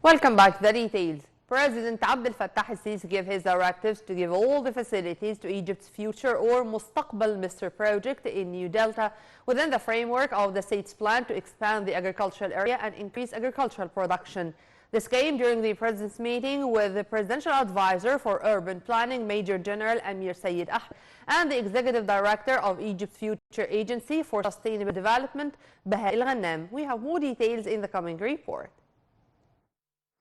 Welcome back to the details. President Abdel Fattah al-Sisi gave his directives to give all the facilities to Egypt's future or Mustaqbal Mr. project in New Delta within the framework of the state's plan to expand the agricultural area and increase agricultural production. This came during the President's meeting with the Presidential Advisor for Urban Planning, Major General Amir Sayyid Ahmed, and the Executive Director of Egypt's Future Agency for Sustainable Development, Baha El-Ghannam. We have more details in the coming report.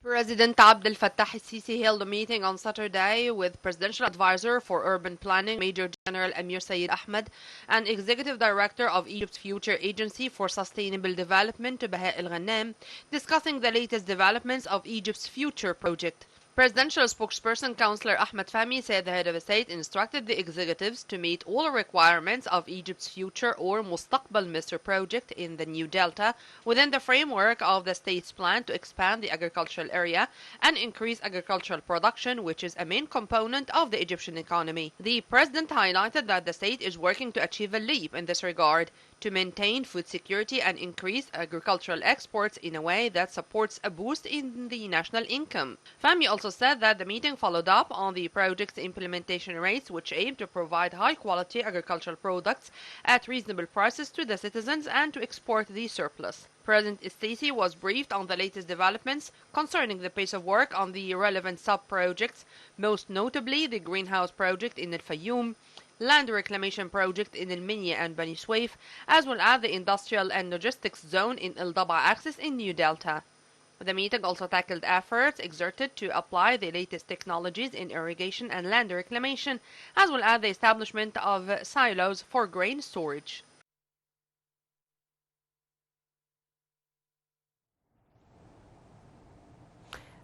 President Abdel Fattah al-Sisi held a meeting on Saturday with Presidential Advisor for Urban Planning, Major General Amir Sayyid Ahmed, and Executive Director of Egypt's Future Agency for Sustainable Development, Baha El-Ghannam, discussing the latest developments of Egypt's future project. Presidential spokesperson Councillor Ahmed Fahmy said the head of the state instructed the executives to meet all requirements of Egypt's future or Mustaqbal Mr. project in the New Delta within the framework of the state's plan to expand the agricultural area and increase agricultural production, which is a main component of the Egyptian economy. The president highlighted that the state is working to achieve a leap in this regard to maintain food security and increase agricultural exports in a way that supports a boost in the national income. Fahmy also said that the meeting followed up on the project's implementation rates, which aim to provide high-quality agricultural products at reasonable prices to the citizens and to export the surplus. President al-Sisi was briefed on the latest developments concerning the pace of work on the relevant sub-projects, most notably the greenhouse project in El-Fayoum, land reclamation project in El-Minya and Bani Suef, as well as the industrial and logistics zone in El-Daba axis in New Delta. The meeting also tackled efforts exerted to apply the latest technologies in irrigation and land reclamation, as well as the establishment of silos for grain storage.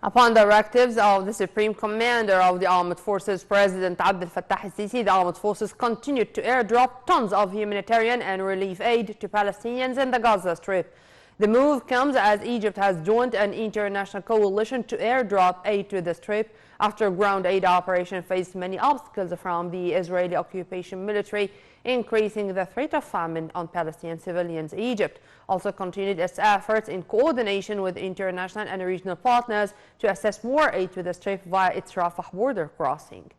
Upon directives of the Supreme Commander of the Armed Forces, President Abdel Fattah al-Sisi, the Armed Forces continued to airdrop tons of humanitarian and relief aid to Palestinians in the Gaza Strip. The move comes as Egypt has joined an international coalition to airdrop aid to the Strip after ground aid operation faced many obstacles from the Israeli occupation military, increasing the threat of famine on Palestinian civilians. Egypt also continued its efforts in coordination with international and regional partners to assess more aid to the Strip via its Rafah border crossing.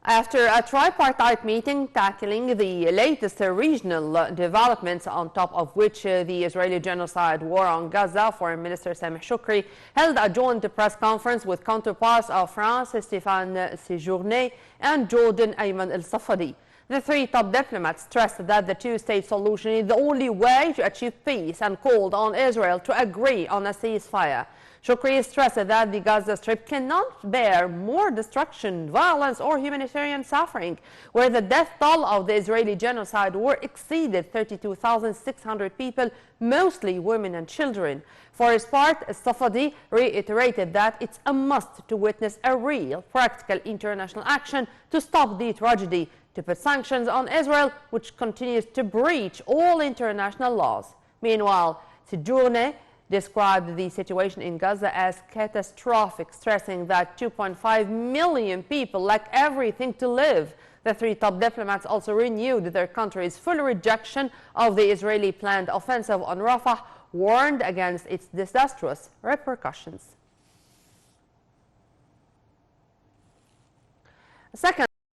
After a tripartite meeting tackling the latest regional developments, on top of which the Israeli genocide war on Gaza, Foreign Minister Sameh Shoukry held a joint press conference with counterparts of France, Stéphane Séjourné, and Jordan, Ayman El-Safadi. The three top diplomats stressed that the two-state solution is the only way to achieve peace and called on Israel to agree on a ceasefire. Shoukry stressed that the Gaza Strip cannot bear more destruction, violence, or humanitarian suffering, where the death toll of the Israeli genocide war exceeded 32,600 people, mostly women and children. For his part, Safadi reiterated that it's a must to witness a real, practical international action to stop the tragedy, to put sanctions on Israel, which continues to breach all international laws. Meanwhile, Séjourné described the situation in Gaza as catastrophic, stressing that 2.5 million people lack everything to live. The three top diplomats also renewed their country's full rejection of the Israeli planned offensive on Rafah, warned against its disastrous repercussions. Second